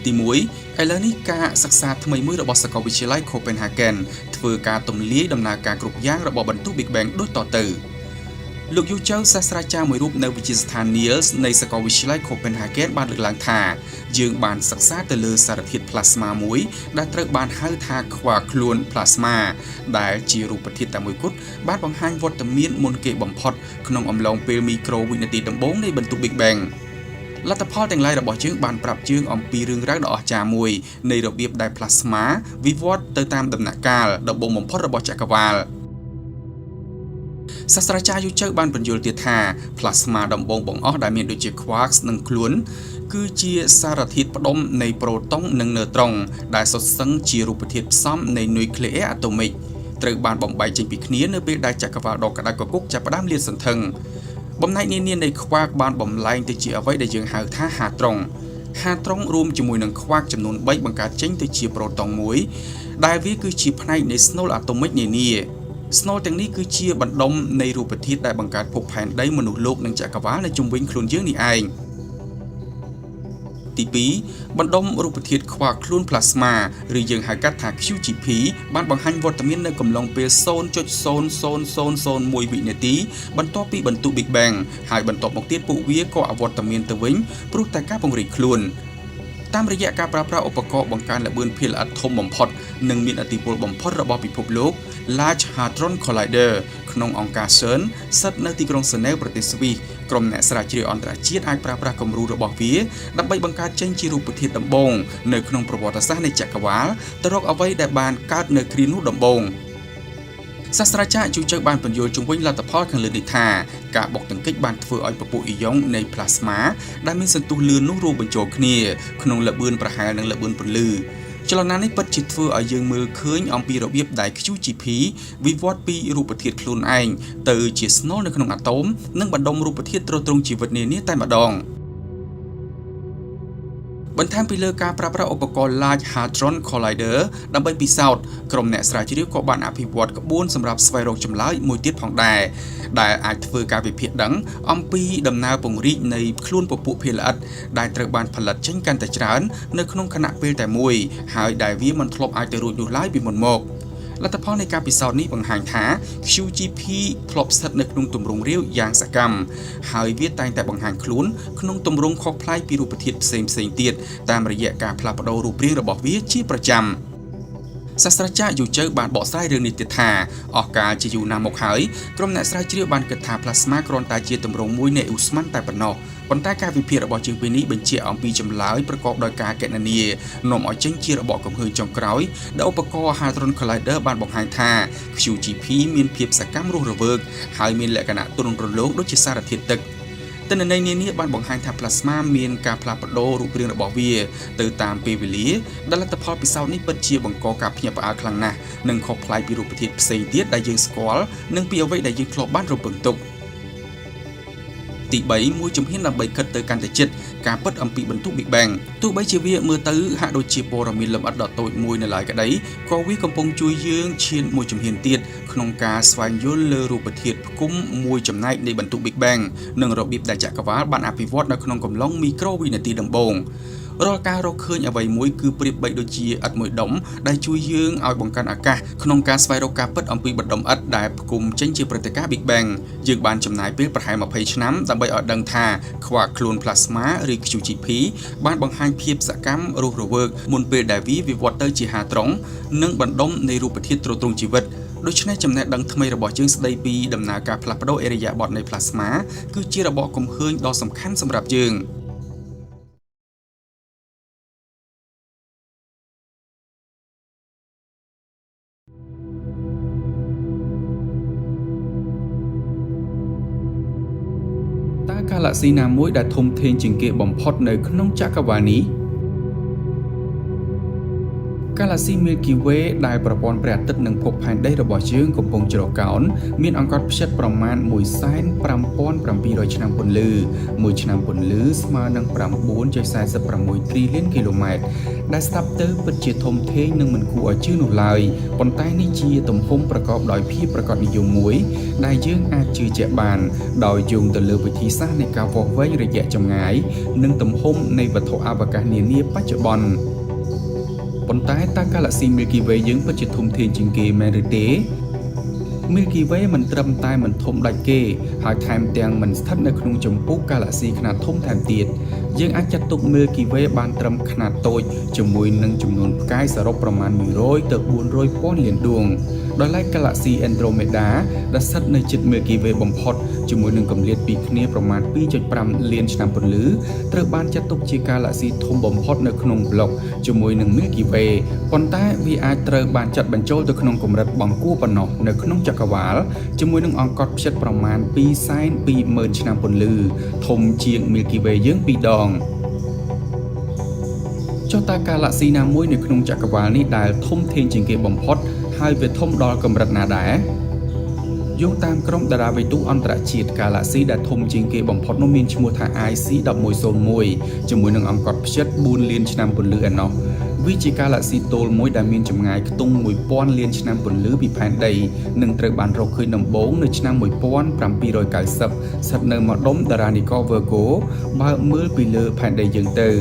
ទី1ឥឡូវនេះការសិក្សាថ្មីមួយរបស់សាកលវិទ្យាល័យ Copenhagen ធ្វើការទម្លាយដំណើរការគ្រប់យ៉ាងរបស់បន្ទុក Big Bang ដូចតទៅលោកយូជើសាស្ត្រាចារ្យមួយរូបនៅវិទ្យាស្ថាន Niels នៃសាកលវិទ្យាល័យ Copenhagen បានលើកឡើងថាយើងបានសិក្សាទៅលើសារធាតុ Plasma មួយដែលត្រូវបានហៅថាខ្វះខ្លួន Plasma ដែលជារូបធាតុតែមួយគត់បានបង្ហាញវត្តមានមុនគេបំផុតក្នុងអំឡុងពេលមីក្រូវិនាទីដំបូងនៃបន្ទុក Big Bangលទ្ធផលទាំងឡាយរបស់យើងបានប្រាប់យើងអំពីរឿងរ៉ាវដ៏អស្ចារ្យមួយនៃរបៀបដែល Plasma វិវត្តទៅតាមដំណាក់កាលដំបូងបំផុតរបស់ចក្រវាលសាស្ត្រាចារ្យយូជើបានបញ្យល់ទៀតថា Plasma ដំបូងបង្អស់ដែលមានដូចជា Quarks និងខ្លួនគឺជាសារធាតុផ្ដុំនៃប្រូតុងនិងណឺត្រុងដែលសុទ្ធសឹងជារូបធាតុផ្សំនៃនុយក្លេអ៊ែរអាតូមិកត្រូវបានបំបែកចេញពីគ្នានៅពេលដែលចក្រវាលដ៏ក្តៅគគុកចាប់ផ្ដើមលាតសន្ធឹងបំណែកនានានៃខ្វាកបានបំលែងទៅជាអ្វីដែលយើងហៅថាហាត្រុងរួមជាមួយនឹងខ្វាកចំនួន3បង្កើតចេញទៅជាប្រូតុងមួយដែលវាគឺជាផ្នែកនៃស្នូលអាតូមិកនានាស្នូលទាំងនេះគឺជាបណ្ដុំនៃរូបធាតុដែលបង្កើតភពផែនដីមនុស្សលោកនិងចក្រវាលនៅជុំវិញខ្លួនយើងនេះឯងទី2បណ្ដុំរូបធាតុខ្វះខ្លួន Plasma ឬយើងហៅកាត់ថា QGP បានបង្ហាញវត្តមាននៅកំឡុងពេល 0.0001 វិនាទីបន្ទាប់ពីបន្ទុក Big Bang ហើយបន្ទាប់មកទៀតពួកវាក៏អវត្តមានទៅវិញព្រោះតែការពង្រីកខ្លួនតាមរយៈការប្រើប្រាស់ឧបករណ៍បង្កើនល្បឿនភាគល្អិតធំបំផុតនិងមានឥទ្ធិពលបំផុតរបស់ពិភពលោក Large Hadron Collider ក្នុងអង្គការ CERN ស្ថិតនៅទីក្រុងហ្សឺណែវប្រទេសស្វីសក្រុមអ្នកស្រាវជ្រាវអន្តរជាតិអាចប្រើប្រាស់គំរូរបស់វាដើម្បីបង្កើតចេញជារូបធាតុដំបូងនៅក្នុងប្រវត្តិសាស្ត្រនៃចក្រវាលទៅរកអ្វីដែលបានកើតនៅគ្រានោះដំបូងសាស្ត្រាចារ្យយូជើបានពន្យល់ជុំវិញលទ្ធផលខាងលើនេះថាការបុកទង្គិចបានធ្វើឲ្យពពុះអ៊ីយ៉ុងនៃ Plasma ដែលមានសន្ទុះលឿននោះរួមបញ្ចូលគ្នាក្នុងល្បឿនប្រហែលនឹងល្បឿនពន្លឺចលនានេះពិតជាធ្វើឲ្យយើងមើលឃើញអំពីរបៀបដែល QGP វិវត្តពីរូបធាតុខ្លួនឯងទៅជាស្នូលនៅក្នុងអាតូមនិងបណ្ដុំរូបធាតុទ្រទ្រង់ជីវិតនានាតែម្ដងបន្ថែមពីលើការប្រើប្រាស់ឧបករណ៍ Large Hadron Collider ដើម្បីពិសោធន៍ក្រុមអ្នកស្រាវជ្រាវក៏បានអភិវឌ្ឍក្បួនសម្រាប់ស្វែងរកចម្លើយមួយទៀតផងដែរដែលអាចធ្វើការវិភាគដឹងអំពីដំណើរពង្រីកនៃខ្លួនពពួកភាគល្អិតដែលត្រូវបានផលិតចេញកាន់តែច្រើននៅក្នុងខណៈពេលតែមួយហើយដែលវាមិនធ្លាប់អាចទៅរួចនោះឡើយពីមុនមកលទ្ធផលនៃការពិសោធន៍នេះបង្ហាញថា QGP ធ្លាប់ស្ថិតនៅក្នុងទម្រង់រាវយ៉ាងសកម្មហើយវាតែងតែបង្ហាញខ្លួនក្នុងទម្រង់ខុសប្លែកពីរូបធាតុផ្សេងទៀតតាមរយៈការផ្លាស់ប្ដូររូបរាងរបស់វាជាប្រចាំ សាស្ត្រាចារ្យយូជើបានបកស្រាយរឿងនេះទៀតថាអស់កាលជាយូរណាស់មកហើយក្រុមអ្នកស្រាវជ្រាវបានគិតថាផ្លាស្មាគ្រាន់តែជាទម្រង់មួយនៃឧស្ម័នតែប៉ុណ្ណោះប៉ុន្តែការវិភាគរបស់ជាងពីរនេះបញ្ជាក់អំពីចម្លើយប្រកបដោយការគណនានាំឲ្យចេញជារបបកំហើញចុងក្រោយដែលឧបករណ៍ Hadron Collider បានបង្ហាញថា QGP មានភាពសកម្មរស់រវើកហើយមានលក្ខណៈទន់រលោងដូចជាសារធាតុទឹកទិន្នន័យនានាបានបង្ហាញថាផ្លាស្មាមានការផ្លាស់ប្ដូររូបរាងរបស់វាទៅតាមពេលវេលាដែលលទ្ធផលពិសោធន៍នេះពិតជាបង្កការភ្ញាក់ផ្អើលខ្លាំងណាស់និងខុសប្លែកពីរូបធាតុផ្សេងទៀតដែលយើងស្គាល់និងពីអ្វីដែលយើងធ្លាប់បានរំពឹងទុកទី3មួយជំហានដើម្បីគិតទៅកាន់តែជិតការពិតអំពីបន្ទុក Big Bang ទោះបីជាវាមើលទៅហាក់ដូចជាព័ត៌មានលម្អិតដ៏តូចមួយនៅឡើយក្តីក៏វាកំពុងជួយយើងឈានមួយជំហានទៀតក្នុងការស្វែងយល់លើរូបធាតុផ្គុំមួយចំណែកនៃបន្ទុក Big Bang និងរបៀបដែលចក្រវាឡបានអភិវឌ្ឍនៅក្នុងកំឡុងមីក្រូវិនាទីដំបូងរាល់ការរកឃើញអ្វីមួយគឺប្រៀបបីដូចជាឥដ្ឋមួយដុំដែលជួយយើងឲ្យបង្កើនឱកាសក្នុងការស្វែងរកការពិតអំពីបណ្ដុំឥដ្ឋដែលផ្គុំចេញជាព្រឹត្តិការណ៍ Big Bang យើងបានចំណាយពេលប្រហែល20ឆ្នាំដើម្បីឲ្យដឹងថាខ្វះខ្លួនផ្លាស្មាឬ QGP បានបង្ហាញភាពសកម្មរស់រវើកមុនពេលដែលវាវិវត្តទៅជាហាត្រង់និងបណ្ដុំនៃរូបធាតុទ្រទ្រង់ជីវិតដូច្នេះចំណេះដឹងថ្មីរបស់យើងស្ដីពីដំណើរការផ្លាស់ប្ដូរឥរិយាបថនៃផ្លាស្មាគឺជារបបកំហើញដ៏សំខាន់សម្រាប់យើងតើកាឡាក់ស៊ីណាមួយដែលធំធេងជាងគេបំផុតនៅក្នុងចក្រវាឡនេះកាឡាក់ស៊ី Milky Way ដែលប្រព័ន្ធព្រះអាទិត្យនិងភពផែនដីរបស់យើងកំពុងជ្រកកោនមានអង្កត់ផ្ចិតប្រមាណ 157,700 ឆ្នាំពន្លឺ1ឆ្នាំពន្លឺស្មើនឹង 9.46 trillion គីឡូម៉ែត្រដែលស្ដាប់ទៅពិតជាធំធេងនិងមិនគួរឲ្យជឿនោះឡើយប៉ុន្តែនេះជាទំហំប្រកបដោយភាពប្រាកដនិយមមួយដែលយើងអាចជឿជាក់បានដោយយោងទៅលើវិធីសាស្ត្រនៃការវាស់វែងរយៈចម្ងាយនិងទំហំនៃវត្ថុអវកាសនានាបច្ចុប្បន្នប៉ុន្តែតើកាឡាក់ស៊ី Milky Way យើងពិតជាធំធេងជាងគេមែនឬទេ Milky Way មិនត្រឹមតែមិនធំដាច់គេហើយថែមទាំងមិនស្ថិតនៅក្នុងចម្ពោះកាឡាក់ស៊ីខ្នាតធំថែមទៀតយើងអាចចាត់ទុក Milky Way បានត្រឹមខ្នាតតូចជាមួយនឹងចំនួនផ្កាយសរុបប្រមាណ100ទៅ400ពាន់លានដួងដោយឡែកកាឡាក់ស៊ី Andromeda ដែលស្ថិតនៅជិត Milky Way បំផុតជាមួយនឹងគម្លាតពីគ្នាប្រមាណ 2.5 លានឆ្នាំពន្លឺត្រូវបានចាត់ទុកជាកាឡាក់ស៊ីធំបំផុតនៅក្នុងប្លុកជាមួយនឹង Milky Way ប៉ុន្តែវាអាចត្រូវបានចាត់បញ្ចូលទៅក្នុងកម្រិតបង្គួរប៉ុណ្ណោះនៅក្នុងចក្រវាឡជាមួយនឹងអង្កត់ផ្ចិតប្រមាណ 220,000 ឆ្នាំពន្លឺធំជាង Milky Way យើង2ដងចុះតើកាឡាក់ស៊ីណាមួយនៅក្នុងចក្រវាឡនេះដែលធំធេងជាងគេបំផុតហើយវាធំដល់កម្រិតណាដែរយោងតាមក្រុមតារាវិទូអន្តរជាតិកាឡាក់ស៊ីដែលធំជាងគេបំផុតនោះមានឈ្មោះថា IC1101 ជាមួយនឹងអង្កត់ផ្ចិត4លានឆ្នាំពន្លឺឯណោះវាជាកាឡាក់ស៊ីទោលមួយដែលមានចម្ងាយខ្ទង់ 1000 លានឆ្នាំពន្លឺពីផែនដីនិងត្រូវបានរកឃើញដំបូងនៅឆ្នាំ 1790 ស្ថិតនៅម្ដុំតារានិករ Virgo បើមើលពីលើផែនដីយើងទៅ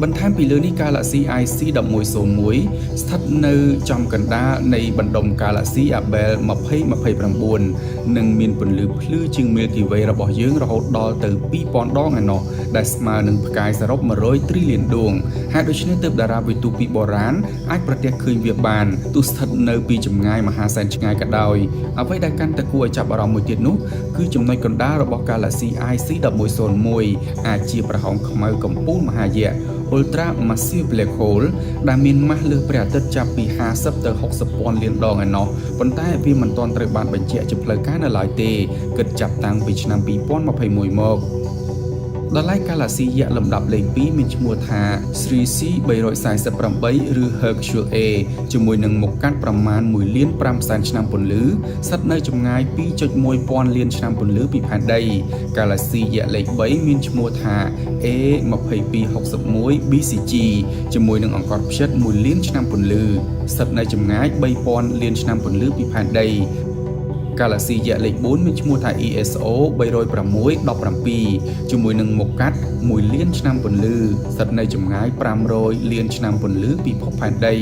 បន្ថែមពីលើនេះកាឡាក់ស៊ី IC1101 ស្ថិតនៅចំកណ្ដាលនៃបណ្ដុំកាឡាក់ស៊ី Abell 2029និងមានពន្លឺភ្លឺជាង Milky Way របស់យើងរហូតដល់ទៅ 2000 ដងឯណោះដែលស្មើនឹងផ្កាយសរុប100 trillion ដួងហើយដូច្នេះទើបតារាវិទូពីបុរាណអាចប្រទះឃើញវាបានទោះស្ថិតនៅពីចម្ងាយមហាសែនឆ្ងាយក៏ដោយអ្វីដែលកាន់តែគួរឲ្យចាប់អារម្មណ៍មួយទៀតនោះគឺចំណុចកណ្ដាលរបស់កាឡាក់ស៊ី IC1101 អាចជាប្រហោងខ្មៅកំពូលមហាយក្សUltra Massive Black Hole ដែលមានម៉ាស់លើសព្រះអាទិត្យចាប់ពី50ទៅ60ពាន់លានដងឯណោះប៉ុន្តែវាមិនទាន់ត្រូវបានបញ្ជាក់ជាផ្លូវការនៅឡើយទេគិតចាប់តាំងពីឆ្នាំ2021មកដល់ឡែកកាឡាក់ស៊ីយក្សលំដាប់លេខ2មានឈ្មោះថា 3C 348ឬ Hercule A ជាមួយនឹងមុខកាត់ប្រមាណ 1.5 លានឆ្នាំពន្លឺស្ថិតនៅចម្ងាយ 2.1 ពាន់លានឆ្នាំពន្លឺពីផែនដីកាឡាក់ស៊ីយក្សលេខ3មានឈ្មោះថា A2261 BCG ជាមួយនឹងអង្កត់ផ្ចិត 1 លានឆ្នាំពន្លឺស្ថិតនៅចម្ងាយ 3,000 លានឆ្នាំពន្លឺពីផែនដីកាឡាក់ស៊ីយក្សលេខ4មានឈ្មោះថា ESO 30617ជាមួយនឹងមុខកាត់1 លានឆ្នាំពន្លឺស្ថិតនៅចម្ងាយ 500 លានឆ្នាំពន្លឺពីភពផែនដី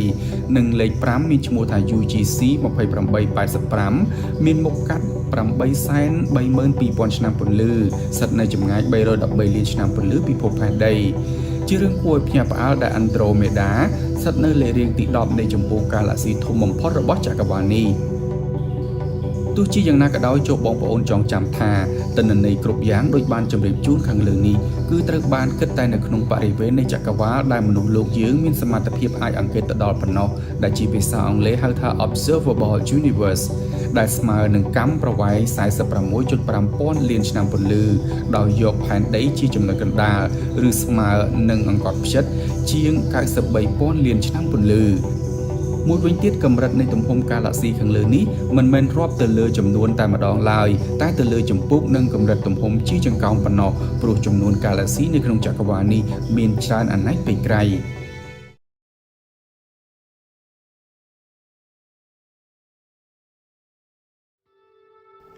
និងលេខ5មានឈ្មោះថា UGC 2885មានមុខកាត់832,000 ឆ្នាំពន្លឺស្ថិតនៅចម្ងាយ 313 លានឆ្នាំពន្លឺពីភពផែនដីជារឿងគួរឲ្យភ្ញាក់ផ្អើលដែល Andromeda ស្ ថិតនៅលេខរៀងទី10នៃចំពោះកាឡាស៊ីធំបំផុតរបស់ចក្រវាឡនេះទោះជាយ៉ាងណាក៏ដោយចូលបងប្អូនចងចាំថាទិន្នន័យគ្រប់យ៉ាងដូចបានជម្រាបជូនខាងលើនេះគឺត្រូវបានគិតតែនៅក្នុងបរិវេណនៃចក្រវាឡដែលមនុស្សលោកយើងមានសមត្ថភាពអាចអង្កេតទៅដល់ប៉ុណ្ណោះដែលជាភាសាអង់គ្លេសហៅថា observable universe ដែលស្មើនឹងកាំប្រវែង 46.5 ពាន់លានឆ្នាំពន្លឺដោយយកផែនដីជាចំណុចកណ្ដាលឬស្មើនឹងអង្កត់ផ្ចិតជាង 93 ពាន់លានឆ្នាំពន្លឺមួយវិញទៀតកម្រិតនៃទំហំកាឡាស៊ីខាងលើនេះមិនមែនរាប់ទៅលើចំនួនតែម្ដងឡើយតែទៅលើចម្ពោះនិងកម្រិតទំហំជាចង្កោមប៉ុណ្ណោះព្រោះចំនួនកាឡាស៊ីនៅក្នុងចក្រវាឡនេះមានច្រើនអនេកពេកក្រៃ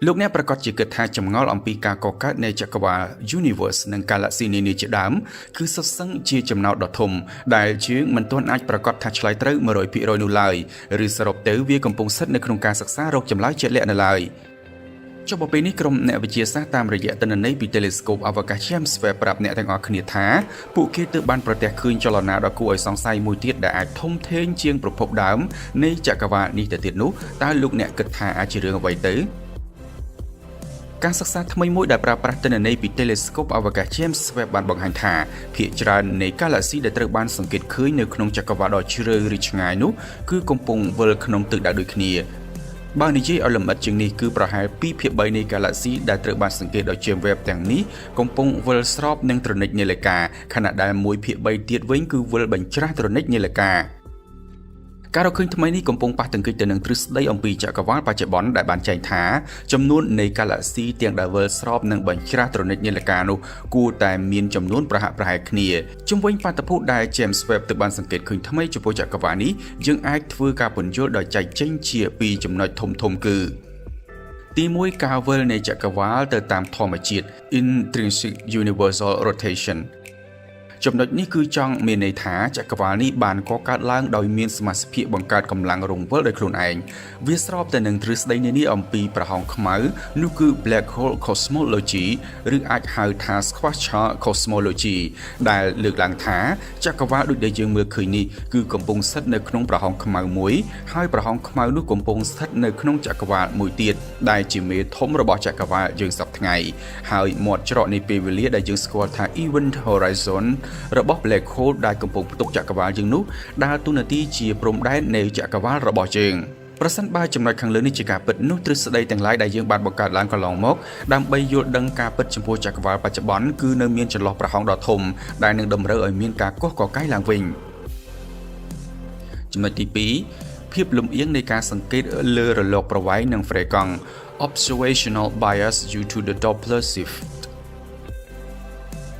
លោកអ្នកប្រកាសជាគិតថាចម្ងល់អំពីការកកើតនៃចក្រវាឡ Universe និង Galaxy នានាជាដើមគឺសុទ្ធសឹងជាចំណោទដ៏ធំដែលយើងមិនទាន់អាចប្រកាសថាឆ្លើយត្រូវ 100% នោះឡើយឬសរុបទៅវាកំពុងស្ថិតនៅក្នុងការសិក្សារកចម្លើយជាក់លាក់នៅឡើយចុះមកពេលនេះក្រុមអ្នកវិទ្យាសាស្ត្រតាមរយៈទិន្នន័យពី Telescope អវកាស James Webb ប្រាប់អ្នកទាំងអស់គ្នាថាពួកគេទើបបានប្រទះឃើញចលនាដ៏គួរឲ្យសង្ស័យមួយទៀតដែលអាចធំធេងជាងប្រភពដើមនៃចក្រវាឡនេះទៅទៀតនោះតើលោកអ្នកគិតថាអាចជារឿងអ្វីទៅការសិក្សាថ្មីមួយដែលប្រើប្រាស់ទិន្នន័យពី Telescope អវកាស James Webb បានបង្ហាញថាភាគច្រើននៃ Galaxy ដែលត្រូវបានសង្កេតឃើញនៅក្នុងចក្រវាឡដ៏ជ្រៅឬឆ្ងាយនោះគឺកំពុងវិលក្នុងទិសដៅដូចគ្នាបើនិយាយឲ្យលម្អិតជាងនេះគឺប្រហែល 2/3 នៃ Galaxy ដែលត្រូវបានសង្កេតដោយ James Webb ទាំងនេះកំពុងវិលស្របនឹងទ្រនិចនាឡិកាខណៈដែល 1/3 ទៀតវិញគឺវិលបញ្ច្រាស់ទ្រនិចនាឡិកាការរកឃើញថ្មីនេះកំពុងប៉ះទង្គិចទៅនឹងទ្រឹស្ដីអំពីចក្រវាឡបច្ចុប្បន្នដែលបានចែងថាចំនួននៃ Galaxy ទាំងដែលវិលស្របនឹងបញ្ច្រាស់ទ្រនិចនាឡិកានោះគួរតែមានចំនួនប្រហាក់ប្រហែលគ្នាជុំវិញបាតុភូតដែល James Webb ទើបបានសង្កេតឃើញថ្មីចំពោះចក្រវាឡនេះយើងអាចធ្វើការពន្យល់ដោយចែកចេញជាពីរចំណុចធំៗគឺទី1ការវិលនៃចក្រវាឡទៅតាមធម្មជាតិ Intrinsic Universal Rotationចំណុចនេះគឺចង់មានន័យថាចក្រវាឡនេះបានកកើតឡើងដោយមានសមាសភាពបង្កើតកម្លាំងរង្វិលដោយខ្លួនឯងវាស្របទៅនឹងទ្រឹស្ដីនានាអំពីប្រហោងខ្មៅនោះគឺ Black Hole Cosmology ឬអាចហៅថា Quasar Cosmology ដែលលើកឡើងថាចក្រវាឡដូចដែលយើងមើលឃើញនេះគឺកំពុងស្ថិតនៅក្នុងប្រហោងខ្មៅមួយហើយប្រហោងខ្មៅនោះកំពុងស្ថិតនៅក្នុងចក្រវាឡមួយទៀតដែលជាមេធំរបស់ចក្រវាឡយើងសប្តាហ៍ថ្ងៃហើយមាត់ច្រកនៃពេលវេលាដែលយើងស្គាល់ថា Event Horizonរបស់ Black Hole ដែលកំពុងផ្ទុកចក្រវាឡយើងនោះដើរតួនាទីជាព្រំដែននៃចក្រវាឡរបស់យើងប្រសិនបើចំណុចខាងលើនេះជាការពិតនោះទ្រឹស្ដីទាំងឡាយដែលយើងបានបង្កើតឡើងកន្លងមកដើម្បីយល់ដឹងការពិតចំពោះចក្រវាឡបច្ចុប្បន្នគឺនៅមានចន្លោះប្រហោងដ៏ធំដែលនឹងតម្រូវឲ្យមានការកោះកកាយឡើងវិញចំណុចទី2ភាពលំអៀងនៃការសង្កេតលើរលកប្រវែងនិងហ្វ្រេកង់ Observational bias due to the Doppler shift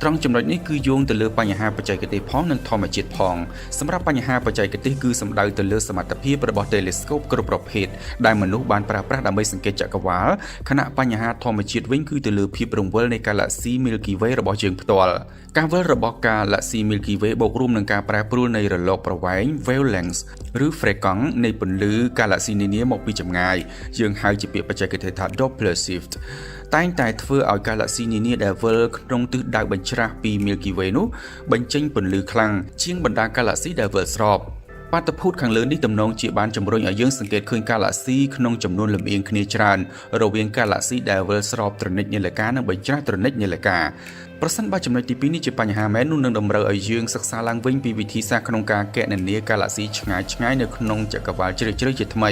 ត្រង់ចំណុចនេះគឺយោងទៅលើបញ្ហាបច្ចេកទេសផងនិងធម្មជាតិផងសម្រាប់បញ្ហាបច្ចេកទេសគឺសំដៅទៅលើសមត្ថភាពរបស់ Telescope គ្រប់ប្រភេទដែលមនុស្សបានប្រើប្រាស់ដើម្បីសង្កេតចក្រវាឡខណៈបញ្ហាធម្មជាតិវិញគឺទៅលើភាពរង្វិលនៃ Galaxy Milky Way របស់យើងផ្ទាល់ការវិលរបស់ Galaxy Milky Way បូករួមនឹងការប្រែប្រួលនៃរលកប្រវែង wavelength ឬ ហ្វ្រេកង់នៃពន្លឺ Galaxy នានាមកពីចម្ងាយយើងហៅជាពាក្យបច្ចេកទេសថា Doppler shiftតែងតែធ្វើឲ្យ Galaxy នានាដែលវិលក្នុងទិសដៅបញ្ច្រាស់ពី Milky Way នោះបញ្ចេញពន្លឺខ្លាំងជាងបណ្ដា Galaxy ដែលវិលស្របបាតុភូតខាងលើនេះទំនងជាបានជំរុញឲ្យយើងសង្កេតឃើញ Galaxy ក្នុងចំនួនលំអៀងគ្នាច្រើនរវាង Galaxy ដែលវិលស្របទ្រនិចនាឡិកានិងបញ្ច្រាស់ទ្រនិចនាឡិកាប្រសិនបើចំណុចទី2នេះជាបញ្ហាមែននោះនឹងតម្រូវឲ្យយើងសិក្សាឡើងវិញពីវិធីសាស្ត្រក្នុងការគណនា Galaxy ឆ្ងាយៗនៅក្នុងចក្រវាឡជ្រៅៗជាថ្មី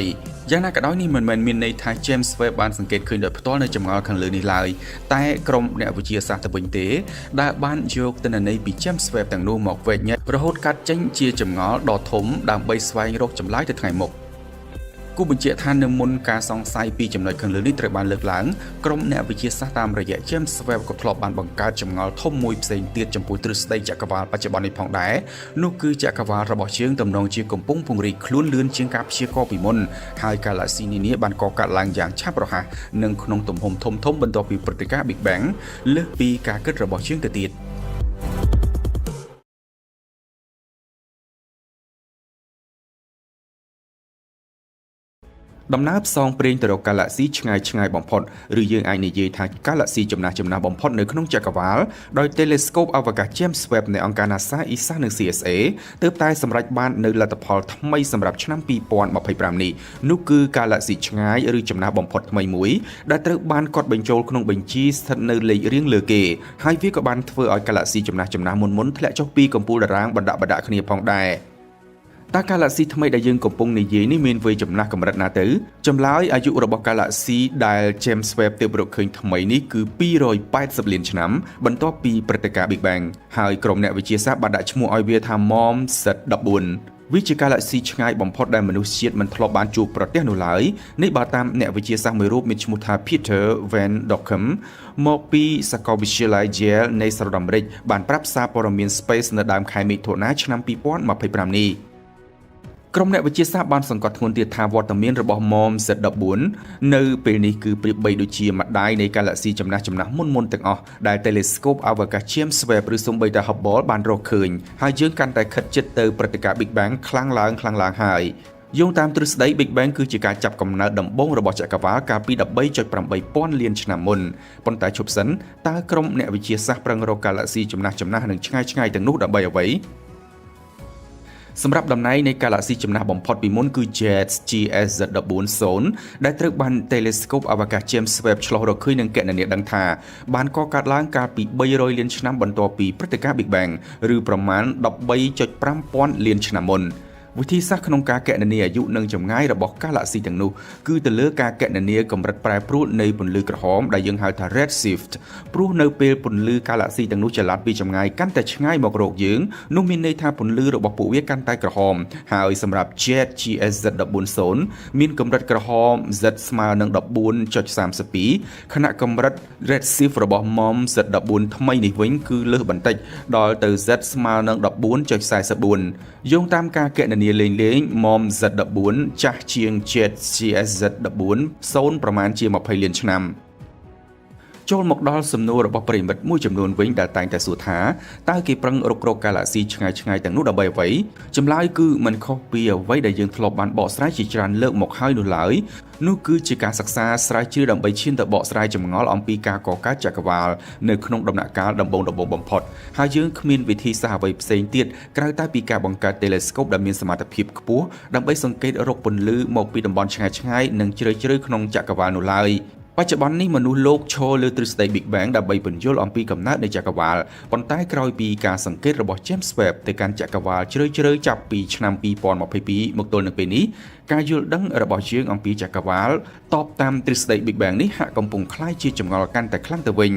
យ៉ាងណាក៏ដោយនេះមិនមែនមានន័យថា James Webb បានសង្កេតឃើញដោយផ្ទាល់នៅចម្ងល់ខាងលើនេះឡើយតែក្រុមអ្នកវិទ្យាសាស្ត្រទៅវិញទេដែលបានយកទិន្នន័យពី James Webb ទាំងនោះមកវែកញែករហូតកាត់ចេញជាចម្ងល់ដ៏ធំដើម្បីស្វែងរកចម្លើយទៅថ្ងៃមុខគូបញ្ជាក់ថានៅមុនការសង្ស័យពីចំណុចខាងលើនេះត្រូវបានលើកឡើងក្រុមអ្នកវិទ្យាសាស្ត្រតាមរយៈ James Webb ក៏ធ្លាប់បានបង្កើតចម្ងល់ធំមួយផ្សេងទៀតចំពោះទ្រឹស្ដីចក្រវាឡបច្ចុប្បន្ននេះផងដែរនោះគឺចក្រវាឡរបស់យើងទំនងជាកំពុងពង្រីកខ្លួនលឿនជាងការព្យាករណ៍ពីមុនហើយ Galaxy នានាបានកកើតឡើងយ៉ាងឆាប់រហ័សនិងក្នុងទំហំធំបន្ទាប់ពីព្រឹត្តិការណ៍ Big Bang លើសពីការគិតរបស់យើងទៅទៀត ដំណើរផ្សងព្រេងទៅរកកាឡាក់ស៊ីឆ្ងាយបំផុតឬយើងអាចនិយាយថាកាឡាក់ស៊ីចំណាស់បំផុតនៅក្នុងចក្រវាឡដោយ Telescope អវកាស James Webb នៃអង្គការ NASA ESA និង CSA ទើបតែសម្រេចបាននៅលទ្ធផលថ្មីសម្រាប់ឆ្នាំ2025នេះនោះគឺកាឡាក់ស៊ីឆ្ងាយឬចំណាស់បំផុតថ្មីមួយដែលត្រូវបានកត់បញ្ចូលក្នុងបញ្ជីស្ថិតនៅលេខរៀងលើគេហើយវាក៏បានធ្វើឲ្យកាឡាក់ស៊ីចំណាស់មុនធ្លាក់ចុះពីកំពូលតារាងបណ្ដាក់គ្នាផងដែរតើកាឡាក់ស៊ីថ្មីដែលយើងកំពុងនិយាយនេះមានវ័យចំណាស់កម្រិតណាទៅចម្លើយអាយុរបស់កាឡាក់ស៊ីដែល James Webb ទើបរកឃើញថ្មីនេះគឺ280លានឆ្នាំបន្ទាប់ពីព្រឹត្តិការណ៍ Big Bang ហើយក្រុមអ្នកវិទ្យាសាស្ត្របានដាក់ឈ្មោះឲ្យវាថា MOMZ14 វាជាកាឡាក់ស៊ីឆ្ងាយបំផុតដែលមនុស្សជាតិមិនធ្លាប់បានជួបប្រទះនោះឡើយនេះបើតាមអ្នកវិទ្យាសាស្ត្រមួយរូបមានឈ្មោះថា Peter Van Dokkum មកពីសាកលវិទ្យាល័យ Yale នៃសហរដ្ឋអាមេរិកបានប្រាប់សារព័ត៌មាន Space នៅដើមខែមិថុនាឆ្នាំ2025នេះក្រុមអ្នកវិទ្យាសាស្ត្របានសង្កត់ធ្ងន់ទៀតថាវត្តមានរបស់ MOMZ14 នៅពេលនេះគឺប្រៀបបីដូចជាម្ដាយនៃកាឡាក់ស៊ីចំណាស់មុនទាំងអស់ដែល Telescope អវកាស James Webb ឬសូម្បីតែ Hubble បានរកឃើញហើយយើងកាន់តែខិតជិតទៅព្រឹត្តិការណ៍ Big Bang ខ្លាំងឡើងហើយយោងតាមទ្រឹស្ដី Big Bang គឺជាការចាប់កំណើតដំបូងរបស់ចក្រវាឡកាលពី 13.8 ពាន់លានឆ្នាំមុនប៉ុន្តែជប់សិនតើក្រុមអ្នកវិទ្យាសាស្ត្រប្រឹងរកកាឡាក់ស៊ីចំណាស់និងឆ្ងាយទាំងនោះដើម្បីអ្វីសម្រាប់តំណែងនៃកាឡាក់ស៊ីចំណាស់បំផុតពីមុនគឺ JETS GSZ14 ដែលត្រូវបាន Telescope អវកាស James Webb ឆ្លុះរកឃើញនិងគណនាដឹងថាបានកកើតឡើងកាលពី300លានឆ្នាំបន្ទាប់ពីព្រឹត្តិការណ៍ Big Bang ឬប្រមាណ 13.5 ពាន់លានឆ្នាំមុនវិធីសាស្ត្រក្នុងការគណនាអាយុនិងចម្ងាយរបស់កាឡាក់ស៊ីទាំងនោះគឺទៅលើការគណនាកម្រិតប្រែប្រួលនៃពន្លឺក្រហមដែលយើងហៅថា redshift ព្រោះនៅពេលពន្លឺកាឡាក់ស៊ីទាំងនោះចល័តពីចម្ងាយកាន់តែឆ្ងាយមករកយើងនោះមានន័យថាពន្លឺរបស់ពួកវាកាន់តែក្រហមហើយសម្រាប់ JET GSZ14 មានកម្រិតក្រហម Z ស្មើនឹង 14.32 ខណៈកម្រិត redshift របស់ MOMZ14 ថ្មីនេះវិញគឺលើសបន្តិចដល់ទៅ Z ស្មើនឹង 14.44 យោងតាមការគណនាលេងMOMZ14 ចាស់ជាង JET GSZ14 ប្រមាណជា20លានឆ្នាំចូលមកដល់សំណួររបស់ប្រិមិត្តមួយចំនួនវិញដែលតែងតែសួរថាតើគេប្រឹងរករកកាឡាក់ស៊ីឆ្ងាយទាំងនោះដើម្បីអ្វីចម្លើយគឺមិនខុសពីអ្វីដែលយើងធ្លាប់បានបកស្រាយជាច្រើនលើកមកហើយនោះឡើយនោះគឺជាការសិក្សាស្រាវជ្រាវដើម្បីឈានទៅបកស្រាយចម្ងល់អំពីការកកើតចក្រវាឡនៅក្នុងដំណាក់កាលដំបូងបំផុតហើយយើងគ្មានវិធីសាស្ត្រអ្វីផ្សេងទៀតក្រៅតែពីការបង្កើត Telescope ដែលមានសមត្ថភាពខ្ពស់ដើម្បីសង្កេតរកពន្លឺមកពីតំបន់ឆ្ងាយនិងជ្រៅក្នុងចក្រវាឡនោះឡើយបច្ចុប្បន្ននេះមនុស្សលោកឈរលើទ្រឹស្ដី Big Bang ដើម្បីពន្យល់អំពីកំណើតនៃចក្រវាឡប៉ុន្តែក្រោយពីការសង្កេតរបស់ James Webb ទៅកាន់ចក្រវាឡជ្រៅចាប់ពីឆ្នាំ2022មកទល់នឹងពេលនេះការយល់ដឹងរបស់យើងអំពីចក្រវាឡតបតាមទ្រឹស្ដី Big Bang នេះហាក់កំពុងคล้ายជាចម្ងល់កាន់តែខ្លាំងទៅវិញ